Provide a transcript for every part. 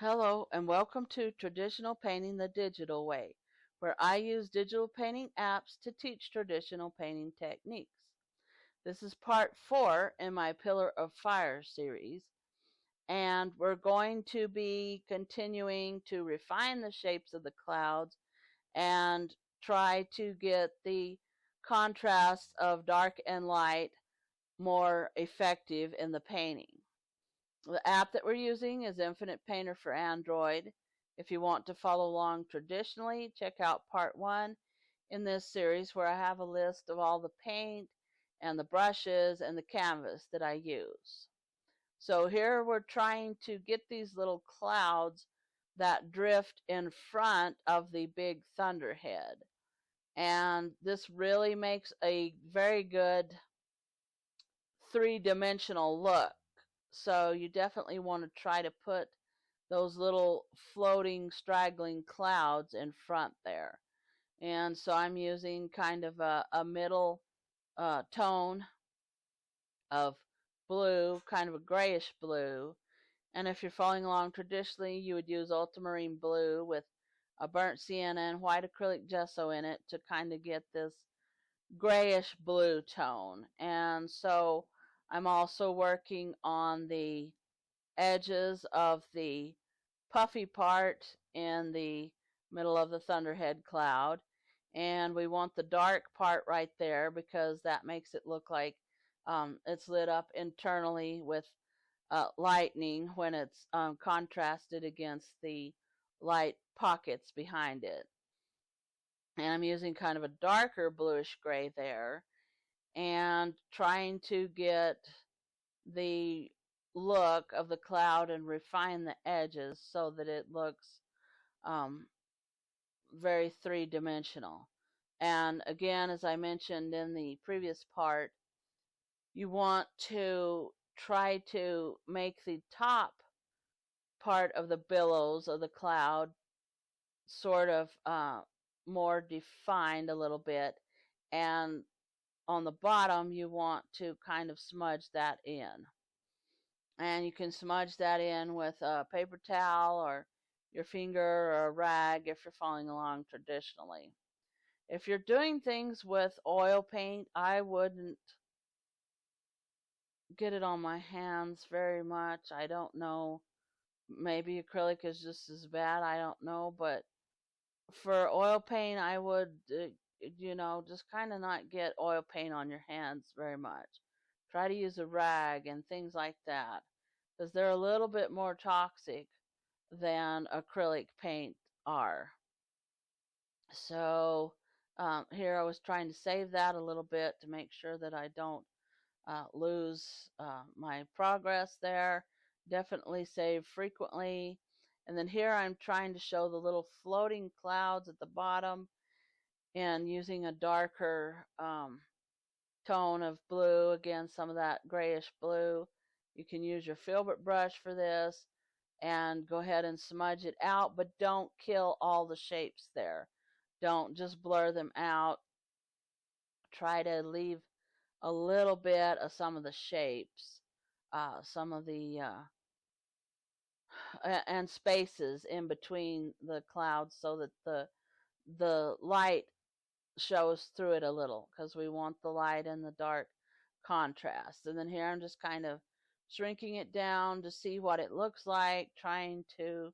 Hello and welcome to Traditional Painting the Digital Way, where I use digital painting apps to teach traditional painting techniques. This is part 4 in my Pillar of Fire series, and we're going to be continuing to refine the shapes of the clouds and try to get the contrast of dark and light more effective in the painting. The app that we're using is Infinite Painter for Android. If you want to follow along traditionally, check out part 1 in this series where I have a list of all the paint and the brushes and the canvas that I use. So here we're trying to get these little clouds that drift in front of the big thunderhead. And this really makes a very good three-dimensional look. So you definitely want to try to put those little floating, straggling clouds in front there. And so I'm using kind of a middle tone of blue, kind of a grayish blue. And if you're following along traditionally, you would use ultramarine blue with a burnt sienna and white acrylic gesso in it to kind of get this grayish blue tone. And so I'm also working on the edges of the puffy part in the middle of the thunderhead cloud. And we want the dark part right there because that makes it look like it's lit up internally with lightning when it's contrasted against the light pockets behind it. And I'm using kind of a darker bluish gray there and trying to get the look of the cloud and refine the edges so that it looks um, very three-dimensional. And again, as I mentioned in the previous part, you want to try to make the top part of the billows of the cloud sort of more defined a little bit, and on the bottom you want to kind of smudge that in. And you can smudge that in with a paper towel or your finger or a rag if you're following along traditionally. If you're doing things with oil paint, I wouldn't get it on my hands very much. I don't know. Maybe acrylic is just as bad. I don't know. But for oil paint, I would, just kind of not get oil paint on your hands very much. Try to use a rag and things like that, because they're a little bit more toxic than acrylic paint are. So here I was trying to save that a little bit to make sure that I don't lose my progress there. Definitely save frequently. And then here I'm trying to show the little floating clouds at the bottom and using a darker tone of blue. Again, some of that grayish blue. You can use your filbert brush for this and go ahead and smudge it out, but don't kill all the shapes there. Don't just blur them out. Try to leave a little bit of some of the shapes, some of the and spaces in between the clouds so that the light shows through it a little, because we want the light and the dark contrast. And then here I'm just kind of shrinking it down to see what it looks like, trying to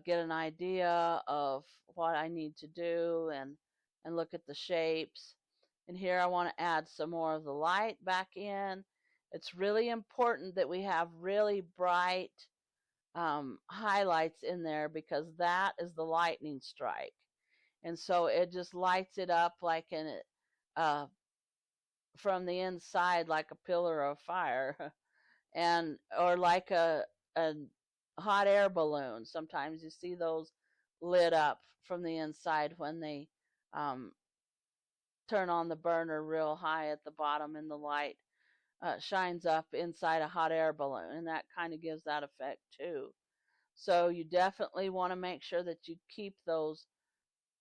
get an idea of what I need to do and look at the shapes. And here I want to add some more of the light back in. It's really important that we have really bright highlights in there, because that is the lightning strike. And so it just lights it up like from the inside, like a pillar of fire, and or like a hot air balloon. Sometimes you see those lit up from the inside when they um, turn on the burner real high at the bottom, and the light shines up inside a hot air balloon, and that kind of gives that effect too. So you definitely want to make sure that you keep those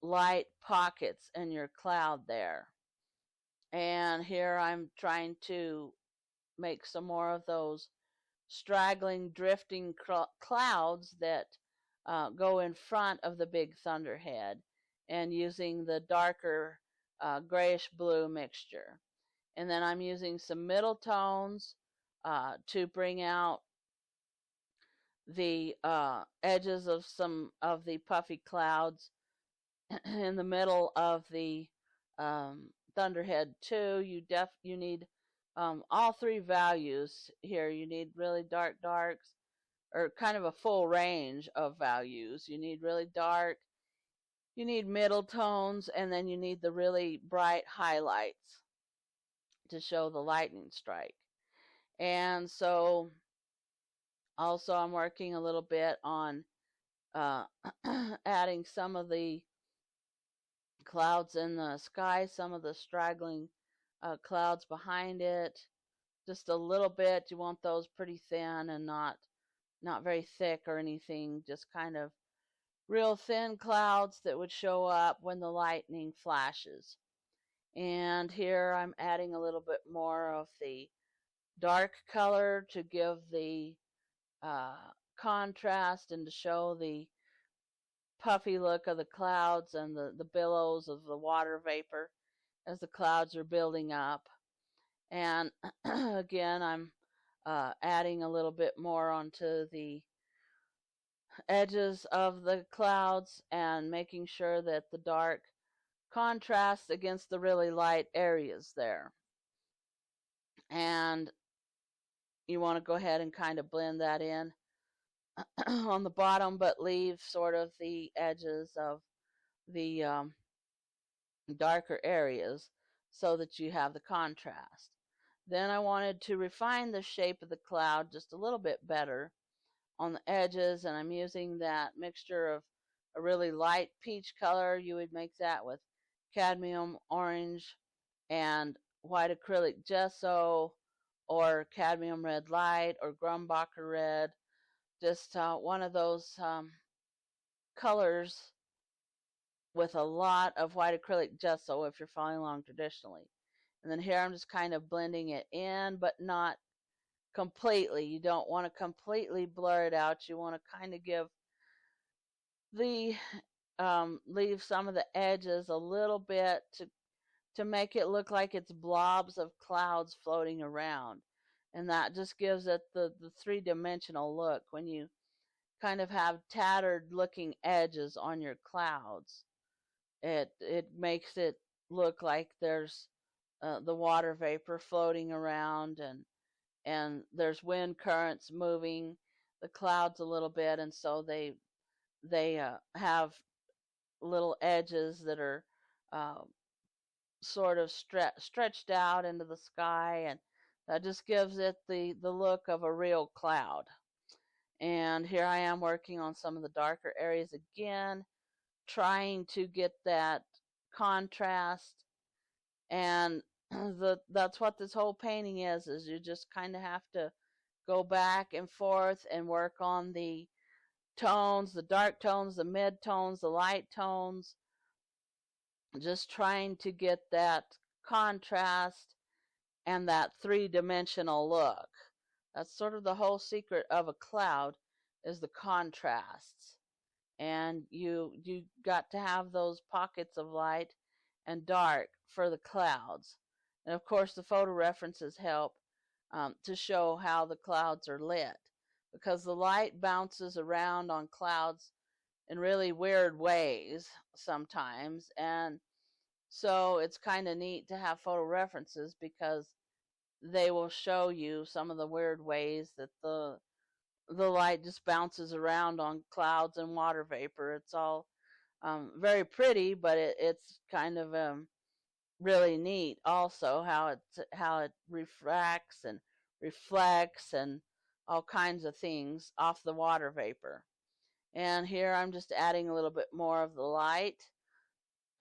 light pockets in your cloud there. And here I'm trying to make some more of those straggling, drifting clouds that go in front of the big thunderhead, and using the darker grayish blue mixture. And then I'm using some middle tones to bring out the edges of some of the puffy clouds in the middle of the thunderhead too. You need all three values here. You need really dark darks, or kind of a full range of values. You need really dark, you need middle tones, and then you need the really bright highlights to show the lightning strike. And so also I'm working a little bit on uh, adding some of the clouds in the sky, some of the straggling clouds behind it, just a little bit. You want those pretty thin and not very thick or anything, just kind of real thin clouds that would show up when the lightning flashes. And here I'm adding a little bit more of the dark color to give the uh, contrast and to show the puffy look of the clouds and the billows of the water vapor as the clouds are building up. And again, I'm adding a little bit more onto the edges of the clouds and making sure that the dark contrasts against the really light areas there. And you want to go ahead and kind of blend that in on the bottom, but leave sort of the edges of the darker areas so that you have the contrast. Then I wanted to refine the shape of the cloud just a little bit better on the edges, and I'm using that mixture of a really light peach color. You would make that with cadmium orange and white acrylic gesso, or cadmium red light, or Grumbacher red, just one of those colors with a lot of white acrylic gesso if you're following along traditionally. And then here I'm just kind of blending it in, but not completely. You don't want to completely blur it out. You want to kind of give the leave some of the edges a little bit to make it look like it's blobs of clouds floating around. And that just gives it the three-dimensional look when you kind of have tattered looking edges on your clouds. It makes it look like there's the water vapor floating around, and there's wind currents moving the clouds a little bit, and so they have little edges that are uh, sort of stretched out into the sky, and that just gives it the look of a real cloud. And here I am working on some of the darker areas again, trying to get that contrast. And that's what this whole painting is you just kind of have to go back and forth and work on the tones, the dark tones, the mid tones, the light tones, just trying to get that contrast and that three-dimensional look. That's sort of the whole secret of a cloud, is the contrasts. And you got to have those pockets of light and dark for the clouds. And of course the photo references help to show how the clouds are lit, because the light bounces around on clouds in really weird ways sometimes. And so it's kind of neat to have photo references, because they will show you some of the weird ways that the light just bounces around on clouds and water vapor. It's all very pretty, but it's kind of really neat also how it refracts and reflects and all kinds of things off the water vapor. And here I'm just adding a little bit more of the light,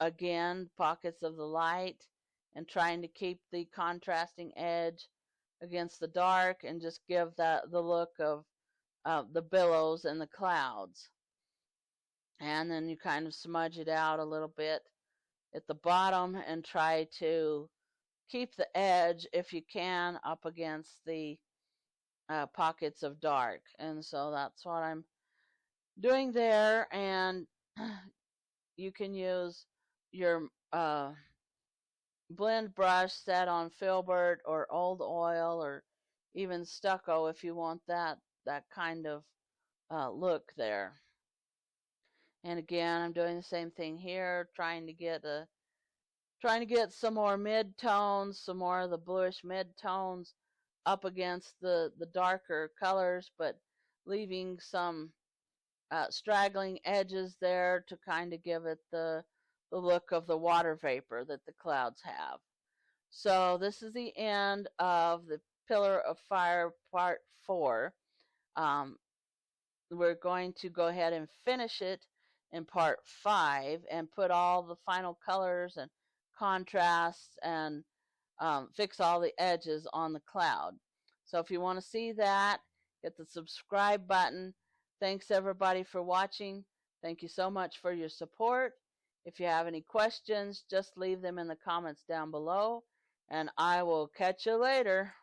again pockets of the light, and trying to keep the contrasting edge against the dark, and just give that the look of the billows and the clouds. And then you kind of smudge it out a little bit at the bottom and try to keep the edge, if you can, up against the pockets of dark. And so that's what I'm doing there. And you can use your blend brush set on filbert or old oil or even stucco if you want that kind of look there. And again, I'm doing the same thing here, trying to get some more mid-tones, some more of the bluish mid-tones up against the darker colors, but leaving some straggling edges there to kind of give it the look of the water vapor that the clouds have. So this is the end of the Pillar of Fire Part 4. Um, we're going to go ahead and finish it in Part 5 and put all the final colors and contrasts and fix all the edges on the cloud. So if you want to see that, hit the subscribe button. Thanks everybody for watching. Thank you so much for your support. If you have any questions, just leave them in the comments down below, and I will catch you later.